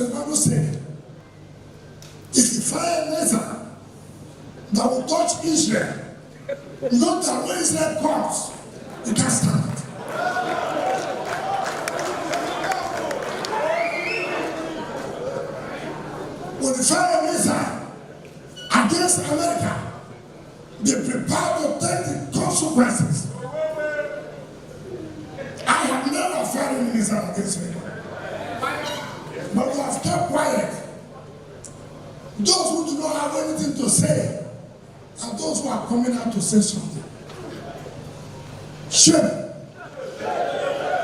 the Bible said, if you fire a laser that will touch Israel, not that when Israel comes, you can't stand it. When you fire a laser against America, they prepare to take the consequences. I have never fired a laser against anyone. But we have kept quiet. Those who do not have anything to say are those who are coming out to say something. Shame.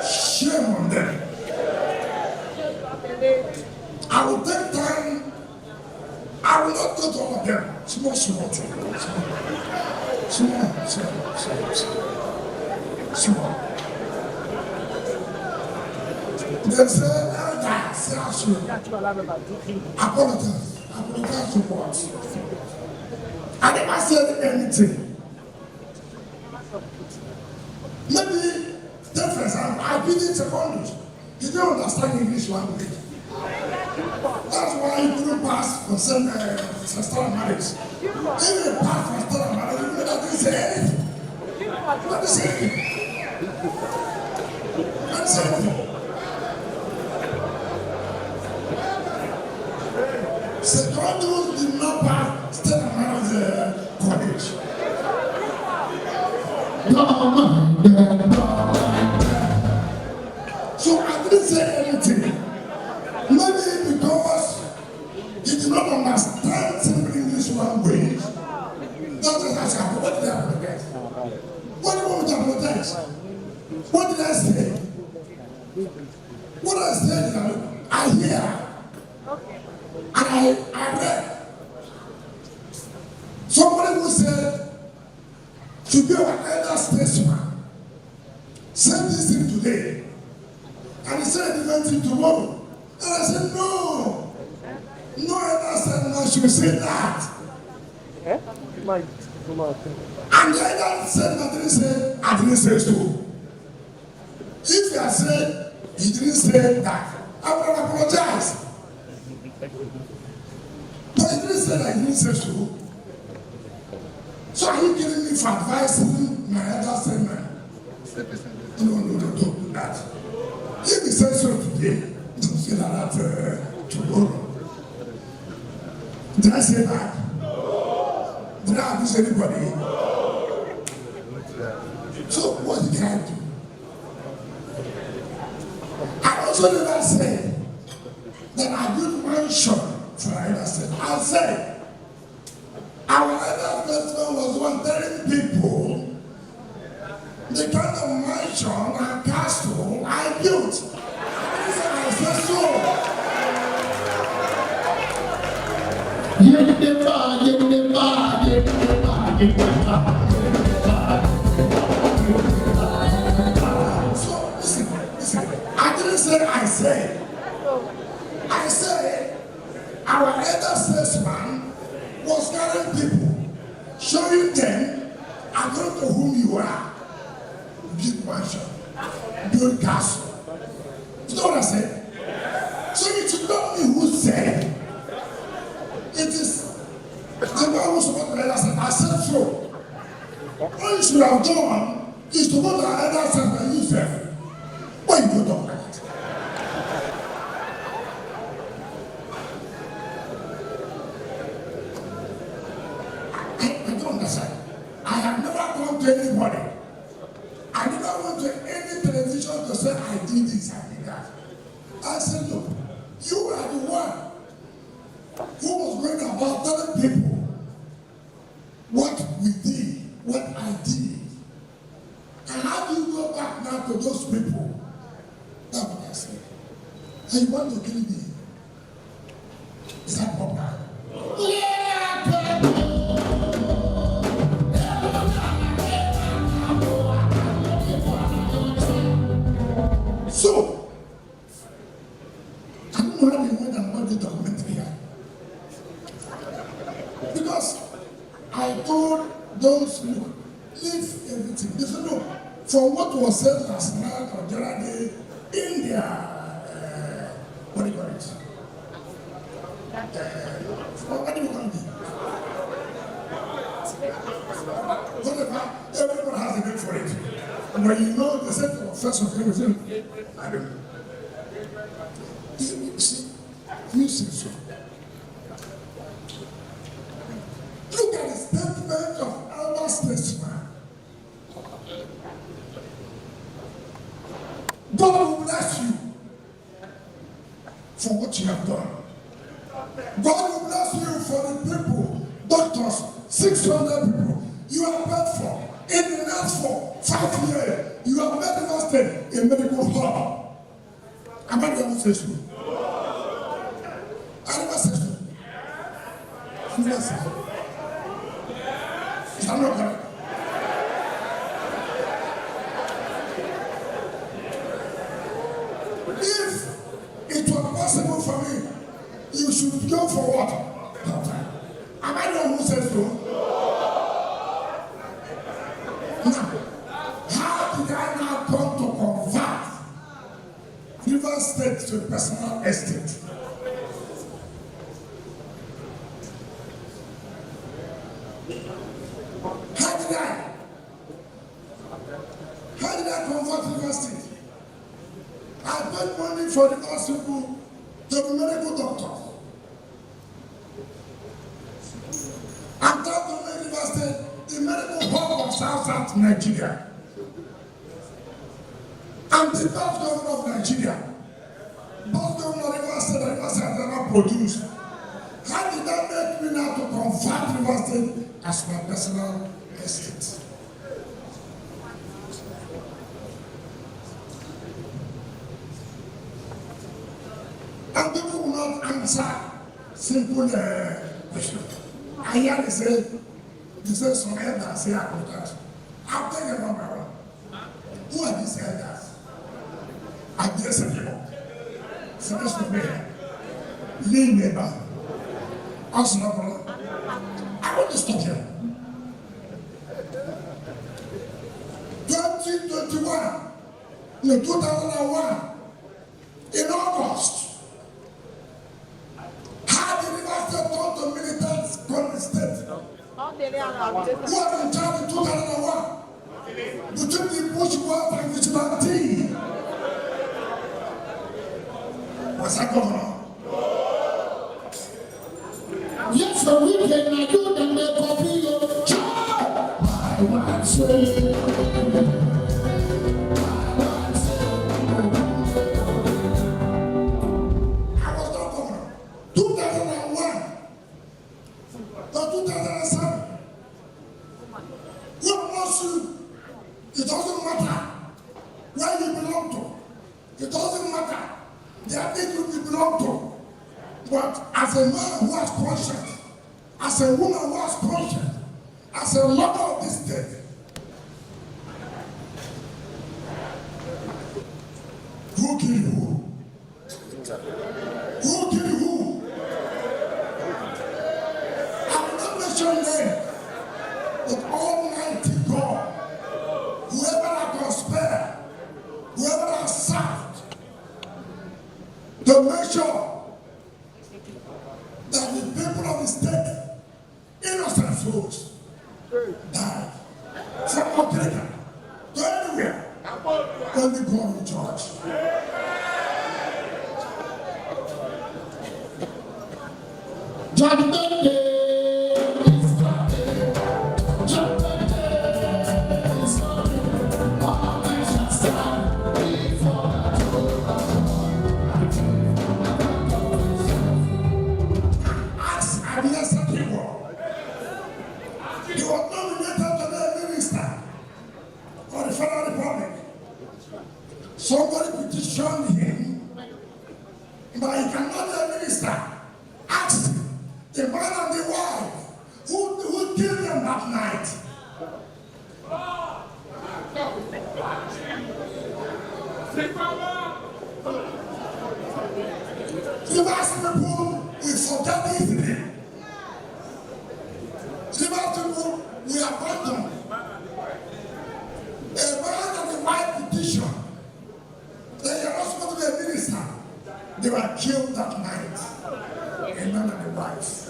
Shame on them. I will take time. I will not go to all of them. Small. They say, apologize to what? I never said anything. Maybe, take for example, I've been in secondary. You don't understand English language. That's why you couldn't pass for some ancestral marriage. Even pass for ancestral marriage, you didn't say anything. Not the same. Not the same. Secondaries did not pass still around the college. So I didn't say anything. Maybe because he did not understand simple English language. That's what I said. What did I apologize? What do you want me to apologize? What did I say? What I said is that I hear. And I read. Somebody who said, to be our elder statesman, said this thing today, and he said he went in tomorrow. And I said, no elder statesman should say that. And the elder statesman didn't say, I didn't say so. If he had said, he didn't say that, I would have apologized. But he didn't say that he didn't say so. So are you killing me for advising my elder statesman? No, don't do that. If he says so today, don't say that tomorrow. Did I say that? Did I abuse anybody? So what did I do? I also never said that I built mansion for elder statesman. I said our elder statesman was one telling people the kind of mansion and castle I built. I said so. So listen. I didn't say I said. I said our elder statesman was telling people, showing them according to whom you are. Build mansion, build castle. You know what I said? So it is not me who said. It is the one who supported the elder statesman. I said so. All you should have done is to go to the elder statesman yourself. Why you don't talk like that? I don't understand. I have never gone to anybody. I never went to any television to say I did this, I did that. I said, look, you are the one who was going about telling people what we did, what I did. And how do you go back now to those people? That's what I said. And you want to kill me? Is that proper? So, I don't know how they went and watched the documentary here. Because I told those people, leave everything. They said, no, from what was said last night or the other day in their, what do you call it? What do you want to be? Whatever, everyone has a name for it. And when you know the set of first of everything, I don't know. You see, you see so. Look at the statement of elder statesman. God will bless you for what you have done. God will bless you for the people, doctors, 600 people you have paid for. In the last 5 years, you have made invested in medical hub. Am I the one who says so? I never said so. I never said so. Is that not correct? If it was possible for me, you should go for what? Am I the one who says so? Now, how did I now come to convert Rivers State to a personal estate? How did I convert Rivers State? I paid money for the hospital to the medical doctors. I'm talking about Rivers State, the medical hub of South Nigeria. I'm the first governor of Nigeria. Both governor Rivers State and Rivers State never produced. How did that make me now to convert Rivers State as my personal estate? And people will not answer simple questions. I hear they say some elders say agriculture. I'll tell you number one. Who are these elders? I guess people. Supposed to be lean neighbor. Us number. I want to stop here. 2021, no 2001, in August. Turn to militant state. Who was in charge in 2001? Between the Bush War and vigilante. Was that governor? Yes, the weekend I do them make coffee. I want to say. It doesn't matter where you belong to. It doesn't matter the ethnic group you belong to. But as a man who has conscience, as a woman who has conscience, as a lover of this state, who killed who? Who killed who? I will not mention names, but Almighty God, whoever I can spare, whoever I served, to make sure that the people of the state, innocent souls, died. From Africa to anywhere, only God will judge. Judgment Day is coming. Judgment Day is coming. All nations stand before the throne of God. Ask Abiasa Kiwo. He was nominated to be a minister for the Federal Republic. Somebody petitioned him, but he cannot be a minister. Ask the man and the wife who killed them that night. Rivers people will forget easily. Rivers people will abandon. A man and a wife petition. They are not supposed to be a minister. They were killed that night in man and a wife.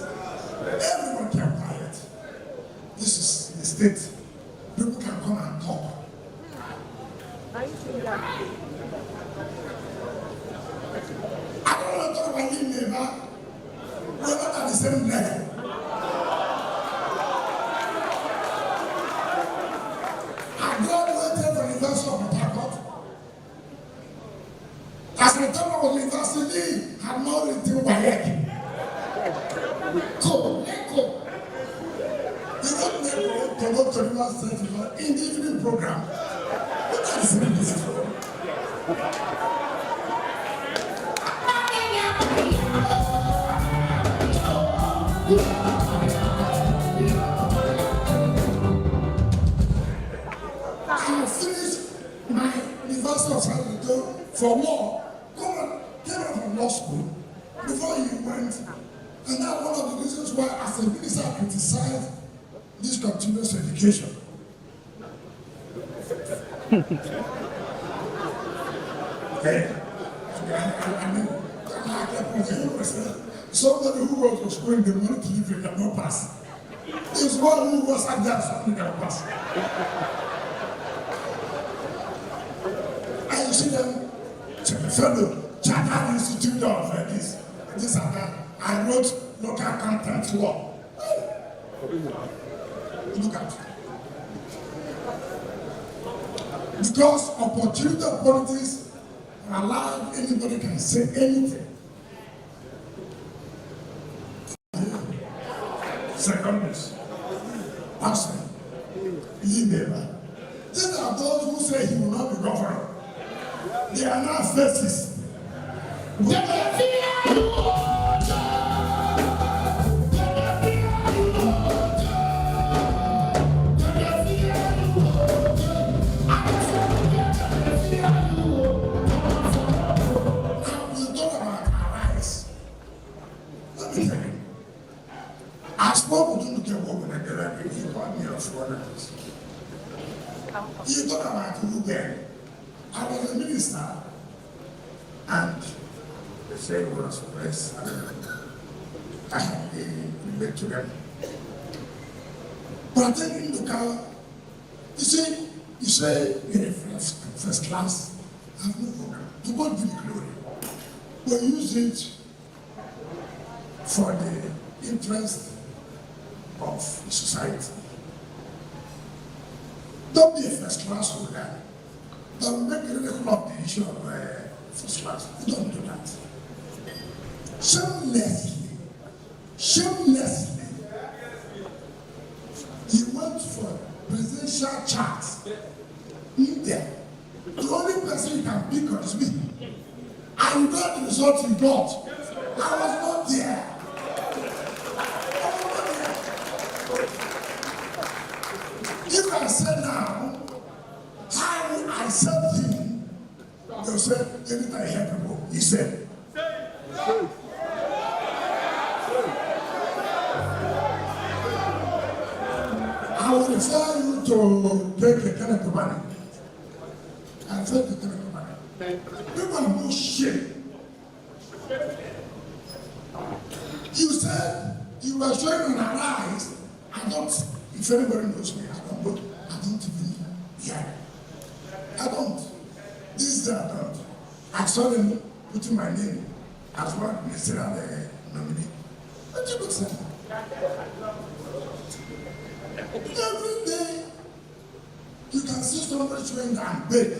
Everyone kept quiet. This is the state. People can come and talk. I don't want to talk about him, neighbor. We're not at the same level. I graduated from the University of Port Harcourt. As the time I was in university, I had not written WAEC. Echo. You don't need to go to the university in the evening program. What is this? I finished my University of San Diego for law. Came out from law school before he went. And that's one of the reasons why, as a minister, I criticized this continuous education. Okay. I mean, somebody who was to school in the morning to leave, can not pass. There's one who was at that, something can pass. And you see them, fellow, Chartered Institute of this and that. I wrote local content law. Look at it. Because opportunity politics allow anybody can say anything. Second, pastor, leader. These are those who say he will not be governor. They are now faces. You talk about who then. I was a minister, and they say it was press. I had a relate to them. But I think in the car, you say you're a first class, I have no program. To God be the glory. But use it for the interest of society. Don't be a first class holder. Don't make a ridicule of the issue of first class. Don't do that. Shamelessly, he went for presidential chats. There. The only person you can pick on is me. And you got the result you got. I was not there. If I say now, how I said him, they'll say, anything I hear people, he said. I will refer you to take a kind of money. I said the kind of money. People know shit. You said you were showing on our eyes. I don't, if anybody knows me, I don't even hear. I don't. This is I don't. I saw them putting my name as one ministerial nominee. What you look say? Every day, you can see somebody showing and beg.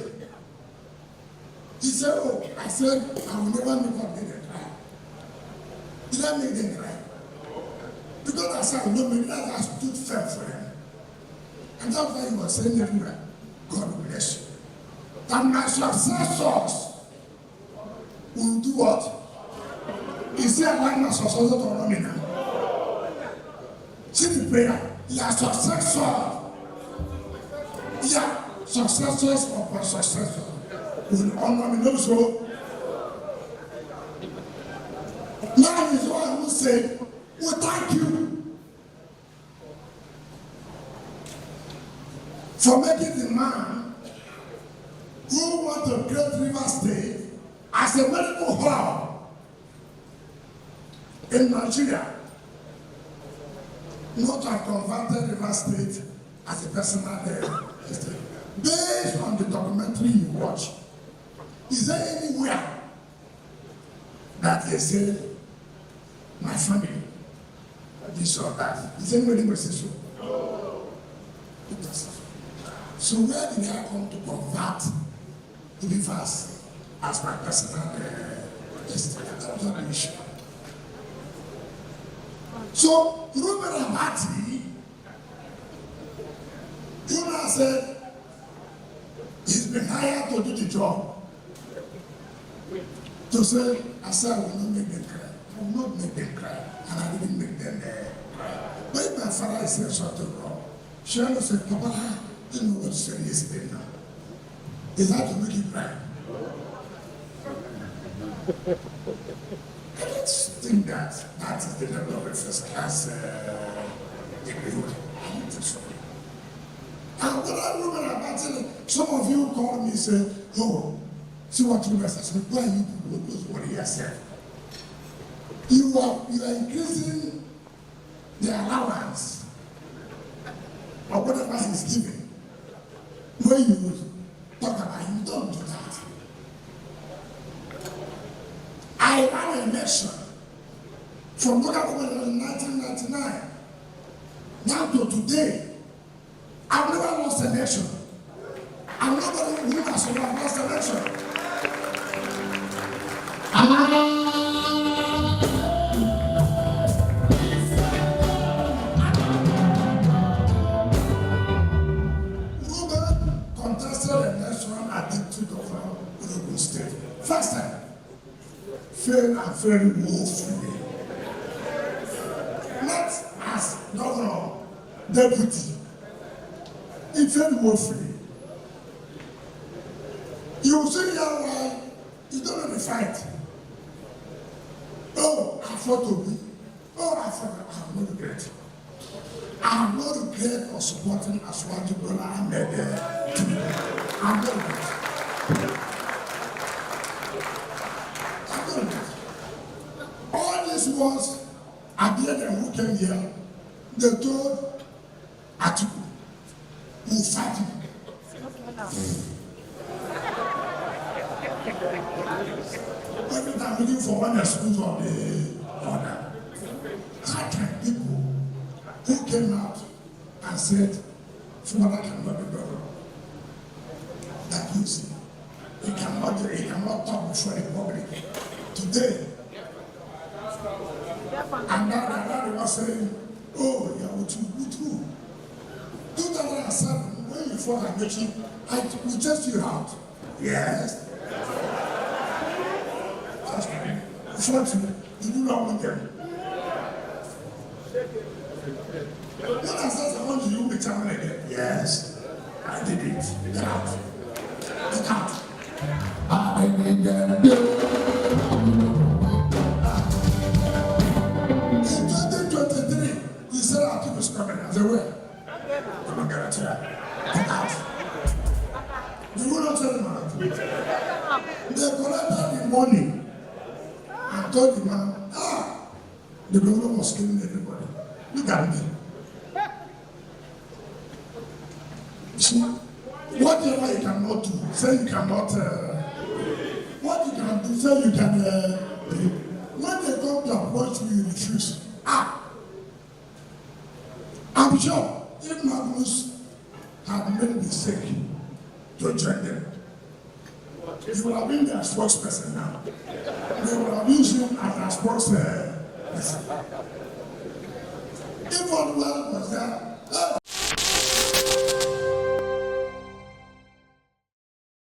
He said, oh, I said, I will never make up in a cry. Did I make them cry? Because I said, no, maybe that I stood firm for him. And that's why he was saying everywhere, God will bless you. That my successors will do what? He said, like my successors to run me now. See the prayer. Your successor. Yeah, successors of my successor will honor me also. Now is one who said, we thank you for making the man who want to create River State as a medical hub in Nigeria, not have converted River State as a personal estate. Based on the documentary you watch, is there anywhere that they say, my family, this or that? Is anybody going to say so? It doesn't. So where did I come to convert the rivers as my personal estate? That was not an issue. So Reuben Abati, you now said, he's been hired to do the job. To say, I said, I will not make them cry. I will not make them cry. And I didn't make them cry. But if my father is saying something wrong, she always said, Papa, I didn't know what to say yesterday now. Is that to make you cry? I don't think that is the level of a first class degree. I don't think so. And when I remember about it, some of you call me and say, oh, see what you must. I said, why you people don't what he has said? You are increasing the allowance or whatever he's giving. When you talk about him, don't do that. I ran an election from local government in 1999 now to today. I've never lost an election. I'm not going to who has lost an election. Reuben contested an election at the Duke of Ogun State. First time, failed and very woefully. Not as governor, deputy. He failed woefully. You will see here why you don't know the fight. Oh, I fought to be. Oh, I fought. I have no regret. I have no regret of supporting Asiwaju Bola Ahmed Tinubu. I have no regret. I have no regret. All this was at the end who came here, they told Atiku, who fight him. Every time looking for one excuse or the other. How can people who came out and said, Father cannot be governor? That you see, he cannot talk before the public. Today, and now they were saying, oh, yeah, what true. 2007, when you fought Amechi, we test you out. Yes. You do not want them. When I said I want to you return again, yes, I did it. Get out. Get out. I did that. In 2023, he said our people is coming. I said, where? I'm not guarantee that. Get out. You will not tell them about it. They collected the money. I told the man, the government was killing everybody. Look at me. You see, whatever you cannot do, say you cannot, what you can do, say you can, when they come to approach you, you refuse. I'm sure if Magnus had made a mistake to join them, he would have been their spokesperson now. They would have used him as their spokesperson. If Odwell was there,